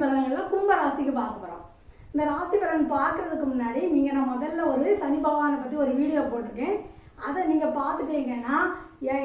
பலன்களில் கும்ப ராசிக்கு பார்க்க போகிறோம். இந்த ராசி பலன் பார்க்குறதுக்கு முன்னாடி நான் முதல்ல ஒரு சனி பகவானை பற்றி ஒரு வீடியோ போட்டிருக்கேன். அதை நீங்கள் பார்த்துட்டீங்கன்னா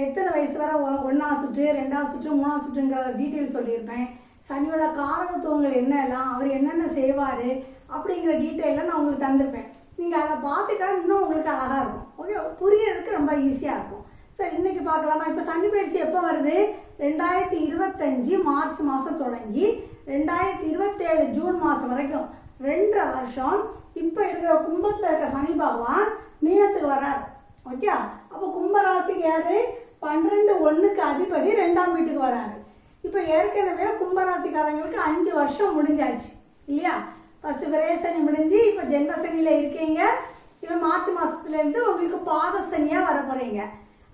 எத்தனை வயசு வரை 1ஆம் சுற்று 2ஆம் சுற்று 3ஆம் சுற்றுங்கிற டீட்டெயில் சொல்லியிருப்பேன். சனியோட காரகத்துவங்கள் என்னெல்லாம், அவர் என்னென்ன செய்வார் அப்படிங்கிற டீட்டெயிலாம் நான் உங்களுக்கு தந்திருப்பேன். நீங்கள் அதை பார்த்துட்டா இன்னும் உங்களுக்கு அழகாக இருக்கும். ஓகே, புரியறதுக்கு ரொம்ப ஈஸியாக இருக்கும். சரி, இன்றைக்கி பார்க்கலாமா? இப்போ சனி பயிற்சி எப்போ வருது? 2025 மார்ச் மாதம் தொடங்கி 2027 ஜூன் மாதம் வரைக்கும் 2.5 வருஷம் இப்போ இருக்கிற கும்பத்தில் இருக்கிற சனி பகவான் மீனத்துக்கு வர்றார். ஓகே, அப்போ கும்பராசிக்கு யார்? 12/1க்கு அதிபதி 2ஆம் வீட்டுக்கு வராரு. இப்போ ஏற்கனவே கும்பராசிக்காரங்களுக்கு 5 வருஷம் முடிஞ்சாச்சு இல்லையா? ஃபஸ்ட்டு விரேசனி முடிஞ்சு இப்போ ஜென்மசனியில் இருக்கீங்க. இப்போ மார்ச் மாதத்துலேருந்து உங்களுக்கு பாத சனியாக வர போகிறீங்க.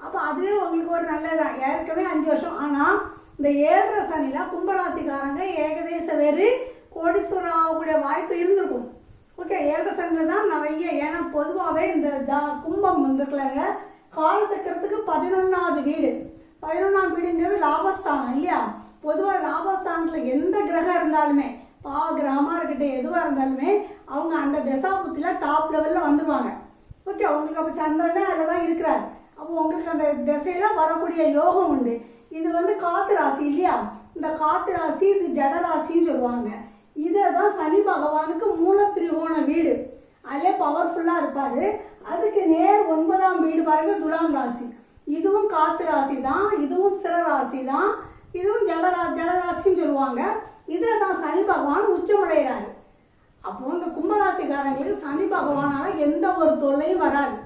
அப்போ அதுவே உங்களுக்கு ஒரு நல்லதான். ஏற்கனவே 5 வருஷம். ஆனால் இந்த 7.5 சனியில் கும்பராசிக்காரங்க ஏகதேச வேறு கோடீஸ்வரர் ஆகக்கூடிய வாய்ப்பு இருந்திருக்கும். ஓகே, 7.5 சனியில் தான் நிறைய. ஏன்னா பொதுவாகவே இந்த கும்பம் வந்துருக்கலங்க, காலச்சக்கரத்துக்கு 11ஆவது வீடு. 11ஆம் வீடுங்கிறது லாபஸ்தானம் இல்லையா? பொதுவாக லாபஸ்தானத்தில் எந்த கிரகம் இருந்தாலுமே, கிரகமாக இருக்கட்டும் எதுவாக இருந்தாலுமே, அவங்க அந்த தசாபுத்தியில் டாப் லெவலில் வந்துடுவாங்க. ஓகே, அவங்களுக்கு அப்போ சந்திரனே அதில் தான் இருக்கிறார். அப்போ உங்களுக்கு அந்த திசையில் வரக்கூடிய யோகம் உண்டு. இது காத்து ராசி இல்லையா? இந்த காத்து ராசி இது ஜடராசின்னு சொல்லுவாங்க. இதை தான் சனி பகவானுக்கு மூல திரிகோண வீடு. அதிலே பவர்ஃபுல்லாக இருப்பார். அதுக்கு நேர் 9ஆம் வீடு பாருங்க, துலாம் ராசி. இதுவும் காத்து ராசி தான், இதுவும் சிற ராசி தான், இதுவும் ஜடராசின்னு சொல்லுவாங்க. இதில் தான் சனி பகவான் உச்சமடைகிறாரு. அப்போ இந்த கும்பராசிக்காரங்களுக்கு சனி பகவானால் எந்த ஒரு தொல்லையும் வராது.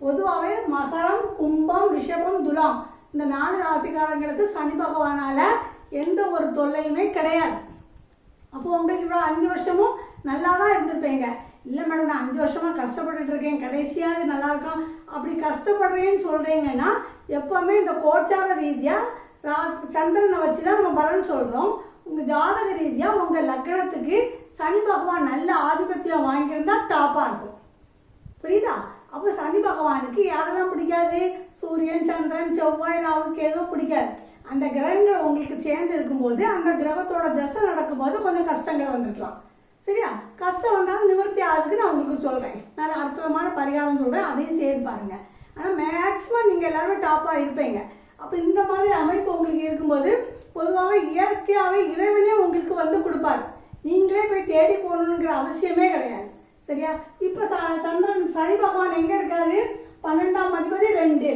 பொதுவாகவே மகரம், கும்பம், ரிஷபம், துலாம் இந்த 4 ராசிக்காரங்களுக்கு சனி பகவானால் எந்த ஒரு தொல்லையுமே கிடையாது. அப்போ உங்களுக்கு இவ்வளோ 5 வருஷமும் நல்லா தான் இருந்திருப்பீங்க. இல்லை மேடம், நான் 5 வருஷமாக கஷ்டப்பட்டுட்டு இருக்கேன், கடைசியாக நல்லா இருக்கும் அப்படி கஷ்டப்படுறேன்னு சொல்கிறீங்கன்னா, எப்போவுமே இந்த கோச்சார ரீதியாக சந்திரனை வச்சு தான் நம்ம பலன் சொல்கிறோம். உங்கள் ஜாதக ரீதியாக உங்கள் லக்னத்துக்கு சனி பகவான் நல்ல ஆதிபத்தியம் வாங்கியிருந்தா டாப்பாக இருக்கும். புரியுதா? அப்போ சனி பகவானுக்கு யாரெல்லாம் பிடிக்காது? சூரியன், சந்திரன், செவ்வாய், ராகு, கேது பிடிக்காது. அந்த கிரகங்கள் உங்களுக்கு சேர்ந்து இருக்கும்போது அந்த கிரகத்தோட தசை நடக்கும்போது கொஞ்சம் கஷ்டங்கள் வந்துருக்கலாம். சரியா? கஷ்டம் வந்தாலும் நிவர்த்தி ஆகுதுக்கு நான் உங்களுக்கு சொல்கிறேன். நல்ல அற்புதமான பரிகாரம் சொல்கிறேன், அதையும் சேர்த்து பாருங்கள். ஆனால் மேக்ஸிமம் நீங்கள் எல்லாருமே டாப்பாக இருப்பீங்க. அப்போ இந்த மாதிரி அமைப்பு உங்களுக்கு இருக்கும்போது பொதுவாகவே இயற்கையாகவே இறைவனே உங்களுக்கு கொடுப்பார். நீங்களே போய் தேடி போகணுங்கிற அவசியமே கிடையாது. சரியா? இப்போ சந்திரன் சனி பகவான் எங்கே இருக்காரு? 12ஆம் அதிபதி 2,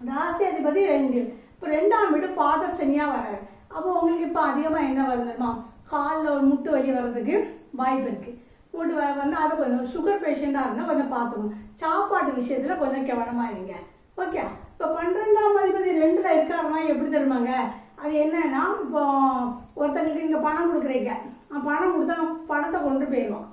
ராசி அதிபதி 2. இப்போ 2ஆம் வீடு பாத சனியாக வர்றாரு. அப்போ உங்களுக்கு இப்போ அதிகமாக என்ன வருதுமா? காலில் ஒரு முட்டு வலி வர்றதுக்கு வாய்ப்பு இருக்குது. முட்டு அதை கொஞ்சம் சுகர் பேஷண்ட்டாக இருந்தால் கொஞ்சம் பார்த்துக்கணும். சாப்பாட்டு விஷயத்தில் கொஞ்சம் கவனமாக இருங்க. ஓகே, இப்போ 12ஆம் அதிபதி 2ல் இருக்காருன்னா எப்படி தருவாங்க? அது என்னன்னா, இப்போ ஒருத்தங்களுக்கு நீங்கள் பணம் கொடுக்குறீங்க, பணம் கொடுத்தா பணத்தை கொண்டு போயிடுவான்,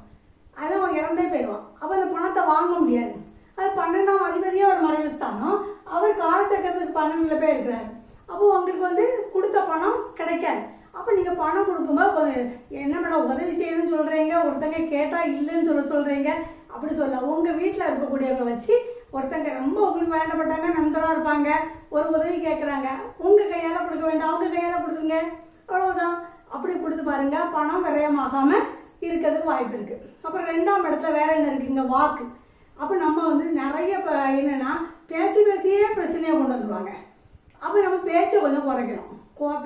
அதை அவன் இறந்தே போயிடுவான். அப்போ அந்த பணத்தை வாங்க முடியாது. அது 12ஆம் அதிபதியே ஒரு மறைவு ஸ்தானம். அவர் காலச்சக்கரத்துக்கு 12ல் போய் இருக்கிறார். அப்போ உங்களுக்கு கொடுத்த பணம் கிடைக்காது. அப்போ நீங்கள் பணம் கொடுக்கும்போது என்ன மேடம் உதவி செய்யணும்னு சொல்கிறீங்க, ஒருத்தங்க கேட்டால் இல்லைன்னு சொல்கிறீங்க. அப்படி சொல்ல உங்கள் வீட்டில் இருக்கக்கூடியவங்க வச்சு ஒருத்தங்க ரொம்ப உங்களுக்கு வேண்டப்பட்டாங்க, நண்பராக இருப்பாங்க, ஒரு உதவி கேட்குறாங்க, உங்கள் கையால் கொடுக்க வேண்டாம், அவங்க கையால் கொடுத்துருங்க, அவ்வளவுதான். அப்படி கொடுத்து பாருங்கள், பணம் விரயமாகாமல் இருக்கிறதுக்கு வாய்ப்பு இருக்குது. அப்புறம் 2ஆம் இடத்துல வேற என்ன இருக்குங்க? வாக்கு. அப்போ நம்ம நிறைய என்னென்னா பேசியே பிரச்சனையை கொண்டு வந்துடுவாங்க. அப்போ நம்ம பேச்சை கொஞ்சம் குறைக்கணும்.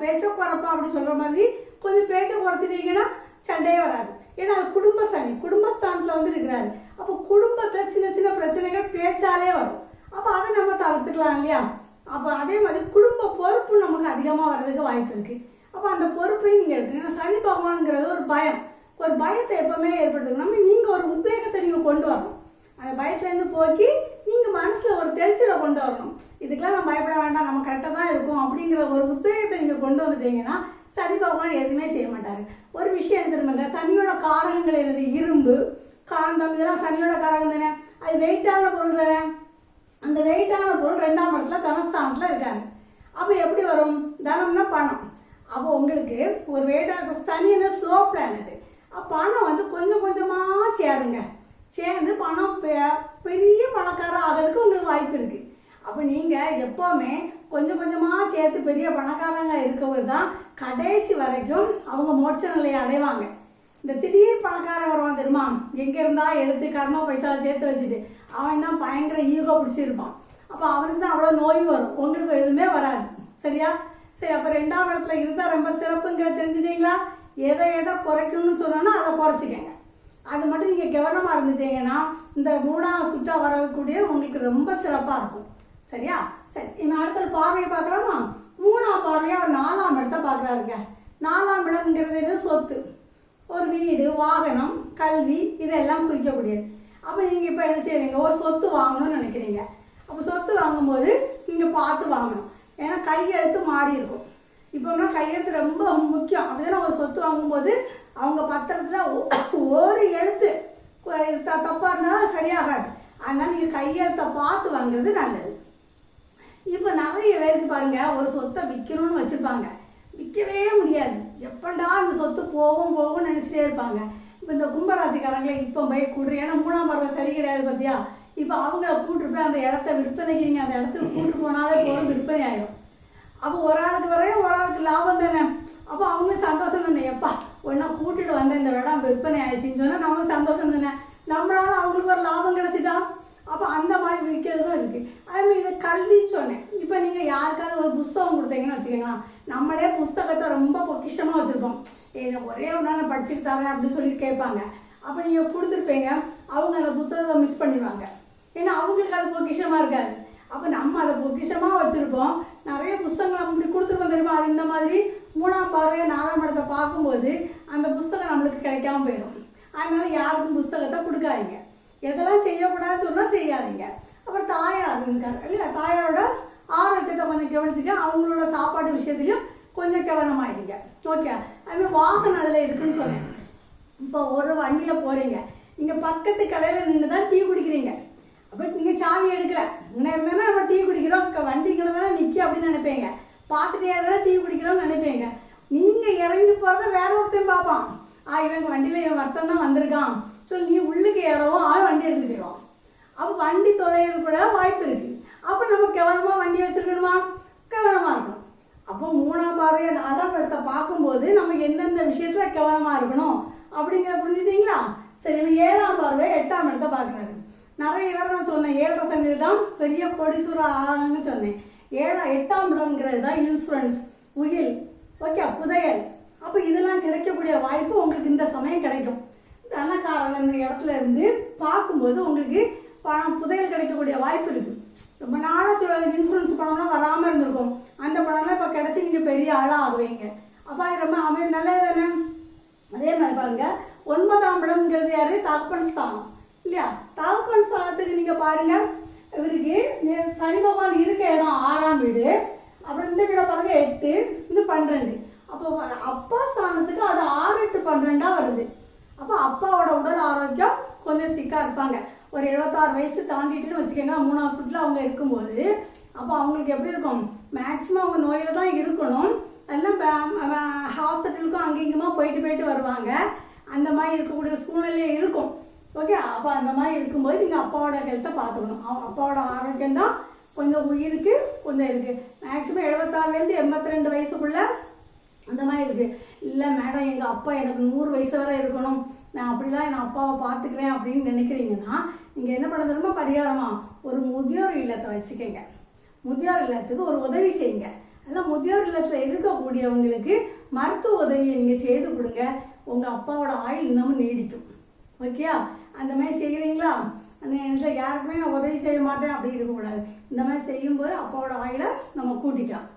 பேச்சை குறைப்பா அப்படின்னு சொல்கிற மாதிரி கொஞ்சம் பேச்சை குறைச்சிட்டிங்கன்னா சண்டையே வராது. ஏன்னா அது குடும்ப சனி, குடும்பஸ்தானத்தில் இருக்கிறாரு. அப்போ குடும்பத்தில் சின்ன சின்ன பிரச்சனைகள் பேச்சாலே வரும். அப்போ அதை நம்ம தவிர்த்துக்கலாம் இல்லையா? அப்போ அதே மாதிரி குடும்ப பொறுப்பு நமக்கு அதிகமாக வர்றதுக்கு வாய்ப்பு இருக்குது. அப்போ அந்த பொறுப்பையும் நீங்கள் எடுத்துங்க. ஏன்னா சனி பகவானுங்கிறது ஒரு பயம், ஒரு பயத்தை எப்பவுமே ஏற்படுத்தணும். நீங்கள் ஒரு உத்வேகத்தை நீங்கள் கொண்டு வரணும். அந்த பயத்துலேருந்து போக்கி நீங்கள் மனசில் ஒரு தெளிச்சலை கொண்டு வரணும். இதுக்கெல்லாம் நம்ம பயப்பட வேண்டாம், நம்ம கரெக்டாக தான் இருக்கும் அப்படிங்கிற ஒரு உத்வேகத்தை நீங்கள் கொண்டு வந்துட்டீங்கன்னா சனி பகவான் எதுவுமே செய்ய மாட்டார். ஒரு விஷயம் திரும்புங்க, சனியோட காரகங்கள் என்னது? இரும்பு, காந்தம், இதெல்லாம் சனியோட காரகம் தானே. அது வெயிட்டான பொருள் தானே. அந்த வெயிட்டான பொருள் 2ஆம் இடத்துல தனஸ்தானத்தில் இருக்காரு. அப்போ எப்படி வரும்? தனம்னா பணம். அப்போ உங்களுக்கு ஒரு வெயிட்டாக சனி என்ன ஸ்லோ பிளானட். பணம் கொஞ்சம் கொஞ்சமாக சேருங்க. சேர்ந்து பணம் பெரிய பணக்காரர் ஆகிறதுக்கு உங்களுக்கு வாய்ப்பு இருக்குது. அப்போ நீங்கள் எப்போவுமே கொஞ்சம் கொஞ்சமாக சேர்த்து பெரிய பணக்காரங்க இருக்கவங்க தான் கடைசி வரைக்கும் அவங்க மோட்ச நிலையை அடைவாங்க. இந்த திடீர் பணக்காரன் வருவான் தெரியுமா, எங்கே இருந்தால் எடுத்து கர்மா பைசா சேர்த்து வச்சுட்டு அவன் தான் பயங்கர ஈகோ பிடிச்சிருப்பான். அப்போ அவனுக்கு தான் அவ்வளோ நோய் வரும், உங்களுக்கு எதுவுமே வராது. சரியா? சரி, அப்போ 2ஆம் இடத்துல இருந்தால் ரொம்ப சிறப்புங்கிறத தெரிஞ்சுட்டீங்களா? எதை குறைக்கணும்னு சொன்னோன்னா அதை குறைச்சிக்கங்க. அது மட்டும் நீங்கள் கவனமாக இருந்துட்டீங்கன்னா இந்த 3ஆவது சுற்றா வரக்கூடிய உங்களுக்கு ரொம்ப சிறப்பாக இருக்கும். சரியா? சரி, இன்னும் அடுத்த பார்வையை பார்க்கலாமா? 3ஆம் பார்வையாக அவர் 4ஆம் இடத்தை பார்க்குறாருங்க. 4ஆம் இடம்ங்கிறது என்ன? சொத்து, ஒரு வீடு, வாகனம், கல்வி, இதெல்லாம் குறிக்கக்கூடியது. அப்போ நீங்கள் இப்போ என்ன செய்கிறீங்க? ஒரு சொத்து வாங்கணும்னு நினைக்கிறீங்க. அப்போ சொத்து வாங்கும்போது நீங்கள் பார்த்து வாங்கணும். ஏன்னா கையெழுத்து மாறி இருக்கும். இப்போனா கையெழுத்து ரொம்ப முக்கியம். அப்படின்னா ஒரு சொத்து வாங்கும்போது அவங்க பத்திரத்தில் ஒரு எழுத்து தப்பாக இருந்தாலும் சரியாகாது. அதனால் நீங்கள் கையெழுத்தை பார்த்து வாங்குறது நல்லது. இப்போ நிறைய பேருக்கு பாருங்கள், ஒரு சொத்தை விற்கணும்னு வச்சுருப்பாங்க, விற்கவே முடியாது. எப்படா இந்த சொத்து போகும்னு நினச்சிட்டே இருப்பாங்க. இப்போ இந்த கும்பராசிக்காரங்களை இப்போ போய் கூட்டுரு, ஏன்னா 3ஆம் பார்வை சரி கிடையாது பார்த்தியா. இப்போ அவங்கள கூட்டு போய் அந்த இடத்த விற்பனைக்கு நீங்கள் அந்த இடத்துக்கு கூட்டு போனாலே போதும், விற்பனை ஆகிடும். அப்போ ஒரு ஆளுக்கு வரையும் ஒரு ஆளுக்கு லாபம் தானே. அப்போ அவங்களுக்கு சந்தோஷம் தானே. எப்பா ஒன்றா கூட்டிட்டு வந்த இந்த இடம் விற்பனை ஆயிடுச்சின்னு சொன்னால் நமக்கு சந்தோஷம் தானே. நம்மளால அவங்களுக்கு ஒரு லாபம் கிடச்சிட்டா. அப்போ அந்த மாதிரி விற்கிறதும் இருக்குது. அதேமாதிரி இதை கல்வி சொன்னேன். இப்போ நீங்கள் யாருக்காவது ஒரு புஸ்தகம் கொடுத்தீங்கன்னு வச்சுக்கோங்களா, நம்மளே புஸ்தகத்தை ரொம்ப பொக்கிஷமாக வச்சுருப்போம். ஒரே ஒரு நாள் படிச்சுட்டு தரேன் அப்படின்னு சொல்லி கேட்பாங்க. அப்போ நீங்கள் கொடுத்துருப்பீங்க, அவங்க அந்த புத்தகத்தை மிஸ் பண்ணிடுவாங்க. ஏன்னா அவங்களுக்கு அது பொக்கிஷமாக இருக்காது. அப்போ நம்ம அதை பொக்கிஷமாக வச்சுருப்போம். நிறைய புஸ்தகங்கள் அப்படி கொடுத்துருப்போம் தெரியுமா. அது இந்த மாதிரி 3ஆம் பார்வையை 4ஆம் இடத்தை பார்க்கும்போது அந்த புஸ்தகம் நம்மளுக்கு கிடைக்காம போயிடும். அதனால யாருக்கும் புஸ்தகத்தை கொடுக்காதீங்க. எதெல்லாம் செய்யக்கூடாதுன்னு சொன்னால் செய்யாதீங்க. அப்புறம் தாயார் இருக்கார் இல்லையா, தாயாரோட ஆரோக்கியத்தை கொஞ்சம் கவனிச்சுக்க, அவங்களோட சாப்பாடு விஷயத்துலையும் கொஞ்சம் கவனமாயிருங்க. ஓகே. அதுமாதிரி வாகனம் அதில் இருக்குன்னு சொன்னேன். இப்போ ஒரு வண்டியில் போகிறீங்க, நீங்கள் பக்கத்து கடையில் நின்று தான் டீ குடிக்கிறீங்க. அப்போ நீங்கள் சாவி எடுக்கல, முன்னே இருந்தானே நம்ம டீ குடிக்கிறோம், வண்டிகளை தானே நிற்க அப்படின்னு நினைப்பீங்க. பார்த்துட்டே தானே டீ குடிக்கிறோம்னு நினைப்பீங்க. நீங்கள் இறங்கி போகிறத வேற ஒருத்தையும் பார்ப்பான். இவங்க வண்டியில் இவன் வருத்தம் தான் வந்திருக்கான் சொல்லி நீ உள்ளுக்கு ஏறவும் வண்டி எடுத்துகிட்டு போயிடுவான். அப்போ வண்டி தொலைகிறது கூட வாய்ப்பு இருக்குது. அப்போ நம்ம கவனமாக வண்டியை வச்சுருக்கணுமா? கவனமாக இருக்கணும். அப்போ 3ஆம் பார்வையை 4ஆம் இடத்தை பார்க்கும்போது நம்ம எந்தெந்த விஷயத்தில் கவனமாக இருக்கணும் அப்படிங்கிறத புரிஞ்சுட்டீங்களா? சரி, 7ஆம் பார்வை 8ஆம் இடத்தை பார்க்குறாரு. நிறைய பேர் நான் சொன்னேன் 7 சனியில் தான் பெரிய கோடீஸ்வரர் ஆகணும்னு சொன்னேன். 8ஆம் இடம்ங்கிறது தான் இன்சூரன்ஸ், உயில், ஓகே, புதையல். அப்போ இதெல்லாம் கிடைக்கக்கூடிய வாய்ப்பு உங்களுக்கு இந்த சமயம் கிடைக்கும். தனக்காரங்க இந்த இடத்துல இருந்து பார்க்கும்போது உங்களுக்கு பணம், புதையல் கிடைக்கக்கூடிய வாய்ப்பு இருக்குது. ரொம்ப நாளாக சொல்ல இன்சூரன்ஸ் பணம்லாம் வராமல் இருந்திருக்கும். அந்த பணம்லாம் இப்போ கிடச்சி நீங்கள் பெரிய ஆளாக ஆகுவீங்க. அப்போ அது ரொம்ப நல்லது தானே. அதே மாதிரி பாருங்கள், 9ஆம் இடம்ங்கிறது யார்? தகப்பன் ஸ்தானம் இல்லையா. தகப்பன் ஸ்தானத்துக்கு நீங்கள் பாருங்கள், இவருக்கு சனி பகவான் இருக்க இடம் 6ஆம் வீடு, அப்புறம் இந்த வீடை பாருங்கள் 8, இந்த 12. அப்போ அப்பா ஸ்தானத்துக்கு அது 6, 8, 12 வருது. அப்போ அப்பாவோட உடல் ஆரோக்கியம் கொஞ்சம் சிக்காக இருப்பாங்க. ஒரு 76 வயசு தாண்டிட்டுன்னு வச்சுக்கோங்க, 3ஆம் ஹாஸ்பிட்டலில் அவங்க இருக்கும்போது அப்போ அவங்களுக்கு எப்படி இருக்கும்? மேக்ஸிமம் அவங்க நோயில் தான் இருக்கணும். எல்லாம் ஹாஸ்பிட்டலுக்கும் அங்கேயுமா போயிட்டு வருவாங்க. அந்த மாதிரி இருக்கக்கூடிய சூழ்நிலையே இருக்கும். ஓகே. அப்போ அந்த மாதிரி இருக்கும்போது நீங்கள் அப்பாவோட ஹெல்த்தை பார்த்துக்கணும். அப்பாவோட ஆரோக்கியம் தான் கொஞ்சம் உயிருக்கு கொஞ்சம் இருக்குது. மேக்ஸிமம் 76லேருந்து 82 வயசுக்குள்ளே அந்த மாதிரி இருக்குது. இல்லை மேடம் எங்கள் அப்பா எனக்கு 100 வயசு வரை இருக்கணும், நான் அப்படிலாம் என் அப்பாவை பார்த்துக்கிறேன் அப்படின்னு நினைக்கிறீங்கன்னா நீங்கள் என்ன பண்ண தெரியுமா? பரிகாரமாக ஒரு முதியோர் இல்லத்தை வச்சுக்கோங்க. முதியோர் இல்லத்துக்கு ஒரு உதவி செய்யுங்க. அதெல்லாம் முதியோர் இல்லத்தில் இருக்கக்கூடியவங்களுக்கு மருத்துவ உதவியை நீங்கள் செய்து கொடுங்க. உங்கள் அப்பாவோட ஆயுள் இன்னமும் நீடிக்கும். ஓகேயா? அந்த மாதிரி செய்கிறீங்களா? அந்த நேரத்தில் யாருக்குமே நான் உதவி செய்ய மாட்டேன் அப்படி இருக்கக்கூடாது. இந்த மாதிரி செய்யும்போது அப்பாவோட ஆயுளை நம்ம கூட்டிக்கலாம்.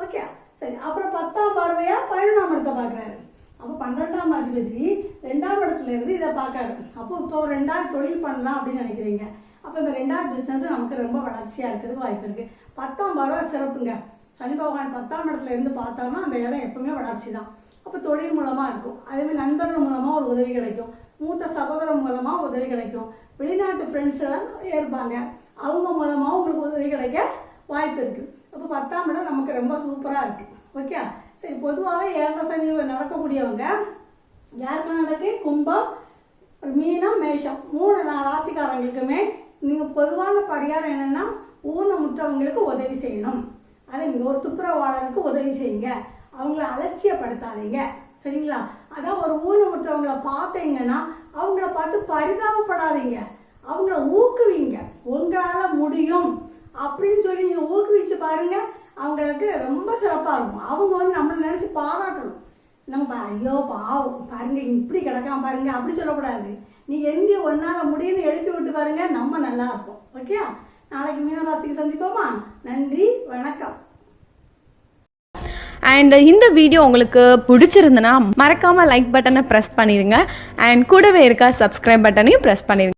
ஓகே. சரி, அப்புறம் 10ஆம் பார்வையாக 11ஆம் இடத்தை பார்க்குறாரு. அப்போ 12ஆம் அதிபதி 2ஆம் இடத்துல இருந்து இதை பார்க்காரு. அப்போ இப்போ ஒரு 2ஆவது தொழில் பண்ணலாம் அப்படின்னு நினைக்கிறீங்க. அப்போ இந்த 2ஆவது பிஸ்னஸ் நமக்கு ரொம்ப வளர்ச்சியாக இருக்கிறதுக்கு வாய்ப்பு இருக்குது. 10ஆம் பார்வை சிறப்புங்க. சனி பகவான் 10ஆம் இடத்துல இருந்து பார்த்தோம்னா அந்த இடம் எப்பவுமே வளர்ச்சி தான். அப்போ தொழில் மூலமாக இருக்கும். அதேமாதிரி நண்பர்கள் மூலமாக ஒரு உதவி கிடைக்கும். மூத்த சகோதரன் மூலமாக உதவி கிடைக்கும். வெளிநாட்டு ஃப்ரெண்ட்ஸ்லாம் இருப்பாங்க, அவங்க மூலமாக உங்களுக்கு உதவி கிடைக்க வாய்ப்பு இருக்குது. அப்போ 10ஆம் இடம் நமக்கு ரொம்ப சூப்பராக இருக்குது. ஓகே. சரி, பொதுவாகவே 7 சனி நடக்கக்கூடியவங்க யாருக்கெல்லாம் நடக்கு? கும்பம், மீனம், மேஷம் 3 ராசிக்காரங்களுக்குமே நீங்கள் பொதுவான பரிகாரம் என்னென்னா ஊனமுற்றவங்களுக்கு உதவி செய்யணும். அதை நீங்கள் ஒரு துப்புரவாளருக்கு உதவி செய்யுங்க. அவங்கள அலட்சியப்படுத்தாதீங்க, சரிங்களா? அதான் ஒரு ஊனமுற்றவங்களை பார்த்தீங்கன்னா அவங்கள பார்த்து பரிதாபப்படாதீங்க, அவங்கள ஊக்குவிங்க. உங்களால் முடியும் அப்படின்னு சொல்லி நீங்கள் ஊக்குவிச்சு பாருங்க, அவங்களுக்கு ரொம்ப சிறப்பாக இருக்கும். அவங்க வந்து நம்மளை நினச்சி பாராட்டணும். நம்ம ஐயோ பாவம் பாருங்க இப்படி கிடக்காம பாருங்க அப்படி சொல்லக்கூடாது. நீங்கள் எங்கே ஒன்றால் முடியும்னு எழுப்பி விட்டு பாருங்க, நம்ம நல்லா இருப்போம். ஓகே, நாளைக்கு மீனராசிக்கு சந்திப்போமா? நன்றி, வணக்கம். அண்ட் இந்த வீடியோ உங்களுக்கு பிடிச்சிருந்துன்னா மறக்காமல் லைக் பட்டனை ப்ரெஸ் பண்ணிடுங்க. அண்ட் கூடவே இருக்க சப்ஸ்கிரைப் பட்டனையும் ப்ரெஸ் பண்ணிடுங்க.